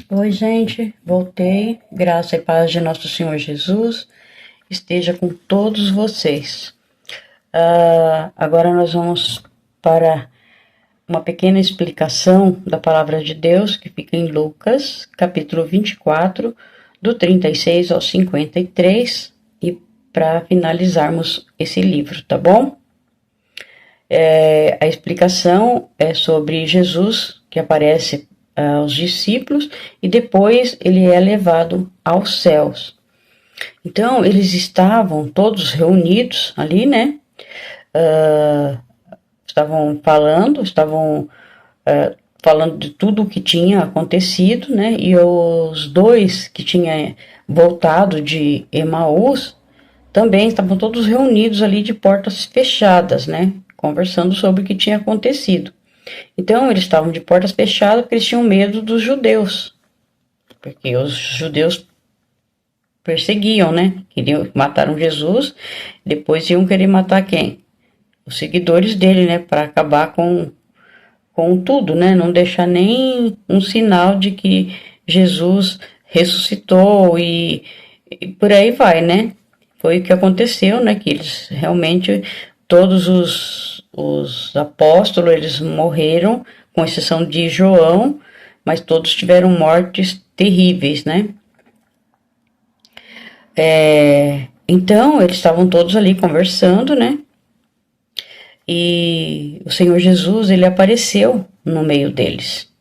Oi, gente, voltei. Graça e paz de nosso Senhor Jesus esteja com todos vocês. Agora nós vamos para uma pequena explicação da palavra de Deus que fica em Lucas, capítulo 24, do 36 ao 53, e para finalizarmos esse livro, tá bom? A explicação é sobre Jesus que aparece aos discípulos e depois ele é levado aos céus. Então, eles estavam todos reunidos ali, né? Estavam falando de tudo o que tinha acontecido, né? E os dois que tinham voltado de Emaús também estavam todos reunidos ali de portas fechadas, né? Conversando sobre o que tinha acontecido. Então, eles estavam de portas fechadas porque eles tinham medo dos judeus. Porque os judeus perseguiam, né? Queriam, mataram Jesus, depois iam querer matar quem? Os seguidores dele, né? Para acabar com tudo, né? Não deixar nem um sinal de que Jesus ressuscitou e por aí vai, né? Foi o que aconteceu, né? Que eles realmente, todos os apóstolos, eles morreram, com exceção de João, mas todos tiveram mortes terríveis, né? Então, eles estavam todos ali conversando, né? E o Senhor Jesus, ele apareceu no meio deles.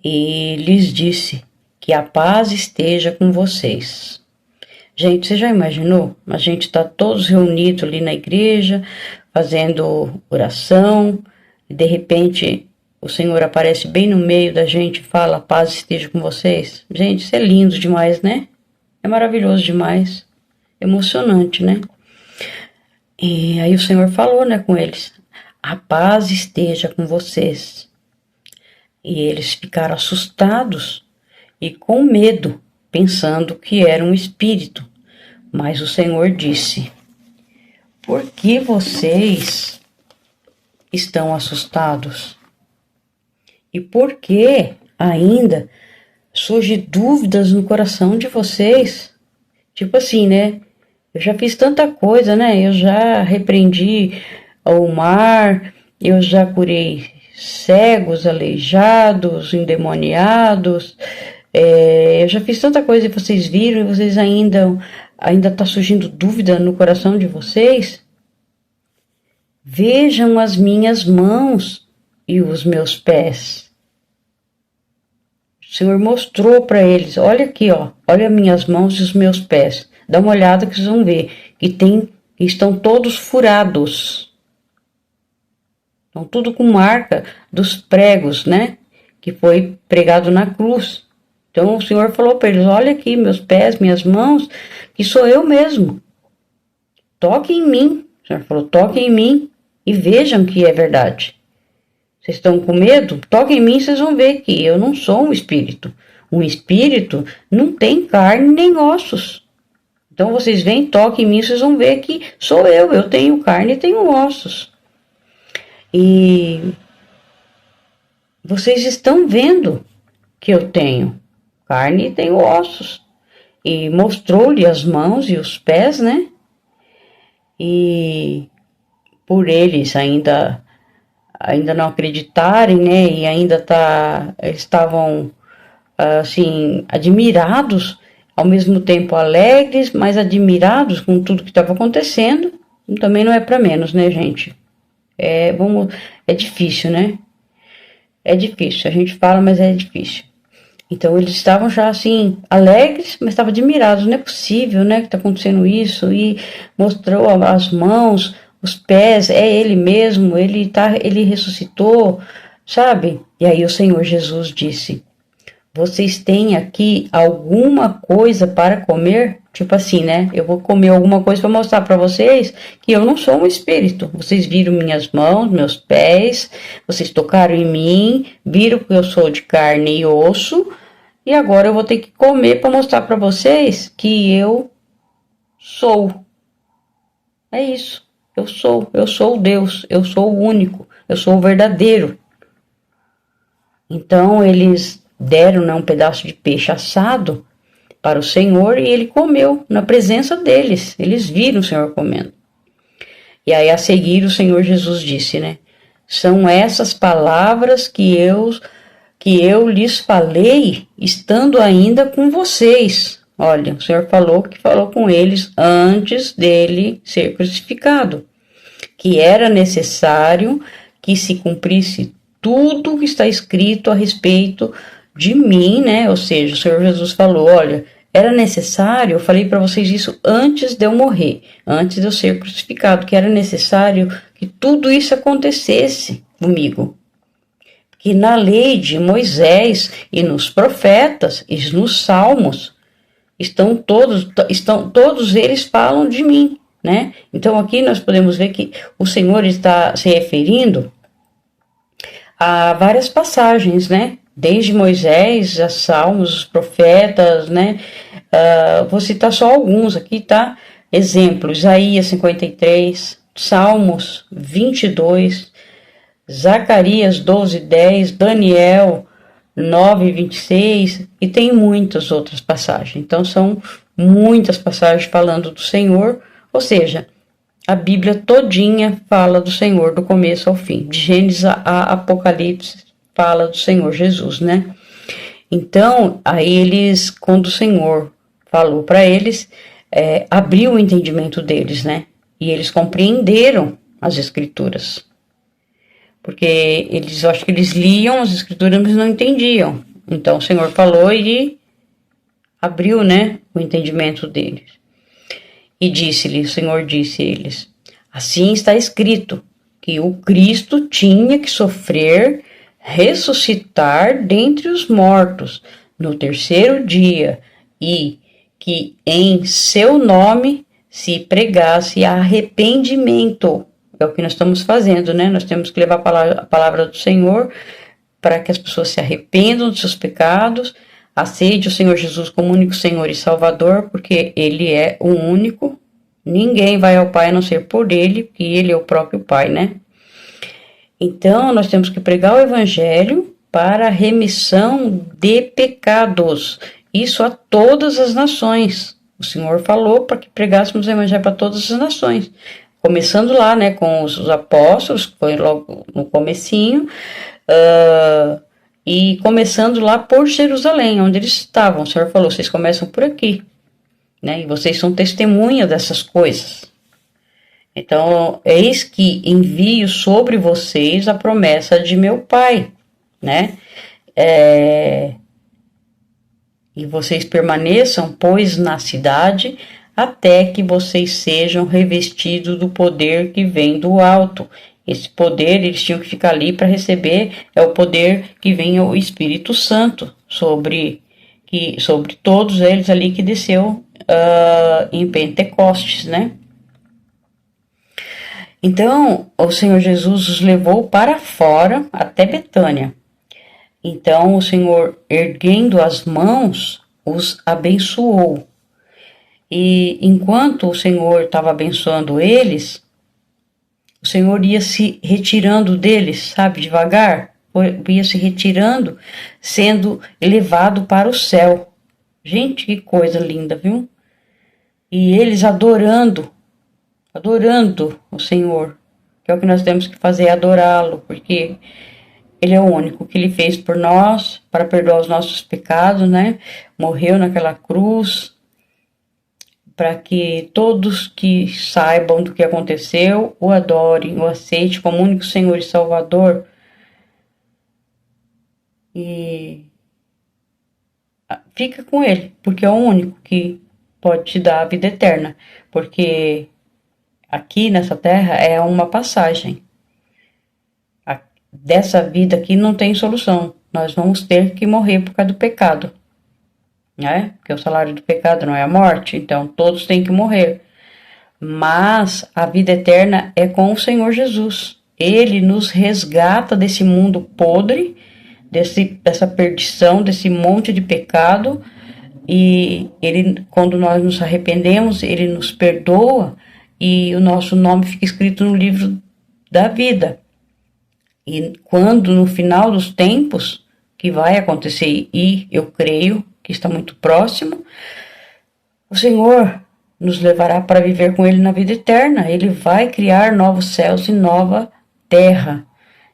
E lhes disse que a paz esteja com vocês. Gente, você já imaginou? A gente está todos reunidos ali na igreja, fazendo oração, e de repente o Senhor aparece bem no meio da gente e fala, a paz esteja com vocês. Gente, isso é lindo demais, né? É maravilhoso demais, emocionante, né? E aí o Senhor falou, né, com eles, a paz esteja com vocês. E eles ficaram assustados e com medo, pensando que era um espírito. Mas o Senhor disse, por que vocês estão assustados? E por que ainda surge dúvidas no coração de vocês? Tipo assim, né? Eu já fiz tanta coisa, né? Eu já repreendi o mar, eu já curei cegos, aleijados, endemoniados. Eu já fiz tanta coisa e vocês viram e vocês ainda tá surgindo dúvida no coração de vocês? Vejam as minhas mãos e os meus pés. O Senhor mostrou para eles, olha aqui, ó, olha minhas mãos e os meus pés. Dá uma olhada que vocês vão ver que estão todos furados. Estão tudo com marca dos pregos, né? Que foi pregado na cruz. Então o Senhor falou para eles, olha aqui meus pés, minhas mãos, que sou eu mesmo. Toquem em mim. O Senhor falou, toquem em mim e vejam que é verdade. Vocês estão com medo? Toquem em mim e vocês vão ver que eu não sou um espírito. Um espírito não tem carne nem ossos. Então vocês vêm, toquem em mim, vocês vão ver que sou eu tenho carne e tenho ossos. E vocês estão vendo que eu tenho carne e tenho ossos. E mostrou-lhe as mãos e os pés, né? E por eles ainda não acreditarem, né? E ainda estavam assim admirados, ao mesmo tempo alegres, mas admirados com tudo que estava acontecendo. Também não é para menos, né, gente? É difícil, né? É difícil. A gente fala, mas é difícil. Então eles estavam já assim alegres, mas estavam admirados. Não é possível, né, que está acontecendo isso? E mostrou as mãos, os pés, é ele mesmo. Ele ressuscitou, sabe? E aí o Senhor Jesus disse: vocês têm aqui alguma coisa para comer? Tipo assim, né? Eu vou comer alguma coisa para mostrar para vocês que eu não sou um espírito. Vocês viram minhas mãos, meus pés, vocês tocaram em mim, viram que eu sou de carne e osso, e agora eu vou ter que comer para mostrar para vocês que eu sou. É isso. Eu sou Deus, eu sou o único, eu sou o verdadeiro. Então eles deram, né, um pedaço de peixe assado para o Senhor e ele comeu na presença deles. Eles viram o Senhor comendo. E aí a seguir o Senhor Jesus disse, né? São essas palavras que eu lhes falei estando ainda com vocês. Olha, o Senhor falou que falou com eles antes dele ser crucificado, que era necessário que se cumprisse tudo que está escrito a respeito de mim, né? Ou seja, o Senhor Jesus falou, olha, era necessário, eu falei para vocês isso antes de eu morrer, antes de eu ser crucificado, que era necessário que tudo isso acontecesse comigo. Que na lei de Moisés e nos profetas e nos salmos todos eles falam de mim, né? Então aqui nós podemos ver que o Senhor está se referindo a várias passagens, né? Desde Moisés, a Salmos, os profetas, né? Vou citar só alguns aqui, tá? Exemplo, Isaías 53, Salmos 22, Zacarias 12:10, Daniel 9:26 e tem muitas outras passagens. Então são muitas passagens falando do Senhor, ou seja, a Bíblia todinha fala do Senhor do começo ao fim, de Gênesis a Apocalipse fala do Senhor Jesus, né? Então, aí eles, quando o Senhor falou para eles, abriu o entendimento deles, né? E eles compreenderam as Escrituras. Porque eu acho que eles liam as Escrituras, mas não entendiam. Então o Senhor falou e abriu, né, o entendimento deles. E o Senhor disse a eles, assim está escrito, que o Cristo tinha que sofrer, ressuscitar dentre os mortos no terceiro dia, e que em seu nome se pregasse arrependimento. É o que nós estamos fazendo, né? Nós temos que levar a palavra do Senhor para que as pessoas se arrependam dos seus pecados, aceite o Senhor Jesus como único Senhor e Salvador, porque Ele é o único. Ninguém vai ao Pai a não ser por Ele, porque Ele é o próprio Pai, né? Então, nós temos que pregar o Evangelho para a remissão de pecados. Isso a todas as nações. O Senhor falou para que pregássemos o Evangelho para todas as nações. Começando lá, né, com os apóstolos, que foi logo no comecinho, e começando lá por Jerusalém, onde eles estavam. O Senhor falou, vocês começam por aqui, né, e vocês são testemunha dessas coisas. Então, eis que envio sobre vocês a promessa de meu Pai, né, e vocês permaneçam, pois, na cidade, até que vocês sejam revestidos do poder que vem do alto. Esse poder, eles tinham que ficar ali para receber, é o poder que vem o Espírito Santo sobre todos eles ali que desceu em Pentecostes, né? Então, o Senhor Jesus os levou para fora, até Betânia. Então, o Senhor, erguendo as mãos, os abençoou. E enquanto o Senhor estava abençoando eles, o Senhor ia se retirando deles, sabe, devagar, ia se retirando, sendo elevado para o céu. Gente, que coisa linda, viu? E eles adorando o Senhor, que é o que nós temos que fazer, adorá-lo, porque Ele é o único que Ele fez por nós, para perdoar os nossos pecados, né? Morreu naquela cruz, para que todos que saibam do que aconteceu, o adorem, o aceitem como único Senhor e Salvador. E fica com Ele, porque é o único que pode te dar a vida eterna. Porque aqui nessa terra é uma passagem. Dessa vida aqui não tem solução. Nós vamos ter que morrer por causa do pecado, né? Porque o salário do pecado não é a morte, então todos têm que morrer. Mas a vida eterna é com o Senhor Jesus. Ele nos resgata desse mundo podre, dessa perdição, desse monte de pecado, e Ele, quando nós nos arrependemos, Ele nos perdoa e o nosso nome fica escrito no livro da vida. E quando no final dos tempos, que vai acontecer e eu creio que está muito próximo, o Senhor nos levará para viver com Ele na vida eterna. Ele vai criar novos céus e nova terra.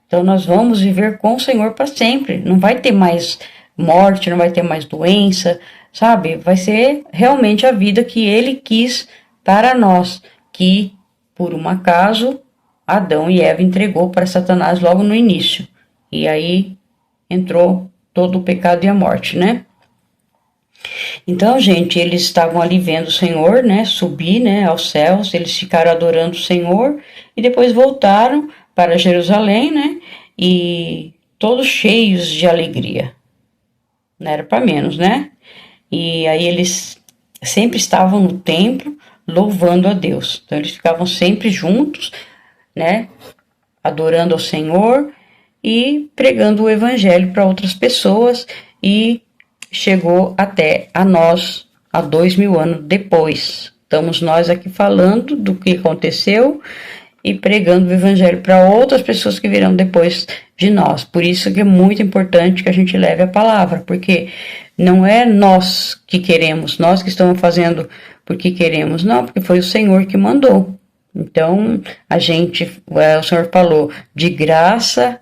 Então nós vamos viver com o Senhor para sempre. Não vai ter mais morte, não vai ter mais doença, sabe? Vai ser realmente a vida que Ele quis para nós, que por um acaso Adão e Eva entregou para Satanás logo no início. E aí entrou todo o pecado e a morte, né? Então, gente, eles estavam ali vendo o Senhor, né, subir, né, aos céus, eles ficaram adorando o Senhor e depois voltaram para Jerusalém, né, e todos cheios de alegria. Não era para menos, né? E aí eles sempre estavam no templo louvando a Deus. Então eles ficavam sempre juntos, né, adorando ao Senhor e pregando o evangelho para outras pessoas, e chegou até a nós há 2000 anos depois. Estamos nós aqui falando do que aconteceu e pregando o evangelho para outras pessoas que virão depois de nós. Por isso que é muito importante que a gente leve a palavra, porque não é nós que queremos, nós que estamos fazendo porque queremos, não, porque foi o Senhor que mandou. Então, o Senhor falou, de graça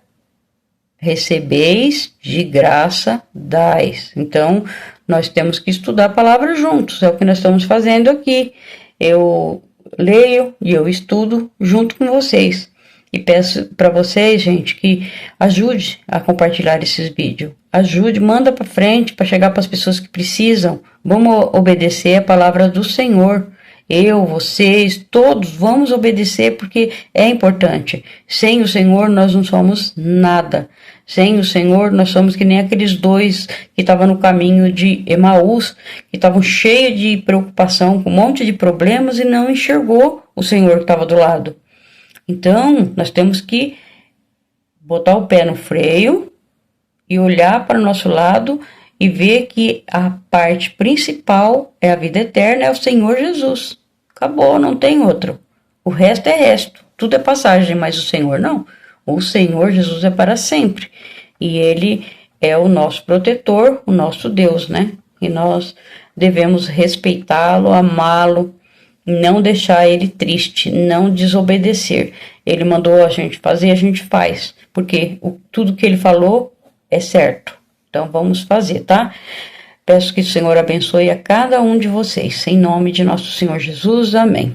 recebeis, de graça dais. Então, nós temos que estudar a palavra juntos, é o que nós estamos fazendo aqui. Eu leio e eu estudo junto com vocês. E peço para vocês, gente, que ajude a compartilhar esses vídeos. Ajude, manda para frente, para chegar para as pessoas que precisam. Vamos obedecer a palavra do Senhor. Eu, vocês, todos vamos obedecer porque é importante. Sem o Senhor nós não somos nada. Sem o Senhor nós somos que nem aqueles dois que estavam no caminho de Emaús, que estavam cheios de preocupação, com um monte de problemas e não enxergou o Senhor que estava do lado. Então, nós temos que botar o pé no freio e olhar para o nosso lado e ver que a parte principal é a vida eterna, é o Senhor Jesus. Acabou, não tem outro. O resto é resto, tudo é passagem, mas o Senhor não. O Senhor Jesus é para sempre. E Ele é o nosso protetor, o nosso Deus, né? E nós devemos respeitá-lo, amá-lo, não deixar Ele triste, não desobedecer. Ele mandou a gente fazer, a gente faz. Porque tudo que Ele falou é certo. Então vamos fazer, tá? Peço que o Senhor abençoe a cada um de vocês. Em nome de nosso Senhor Jesus, amém.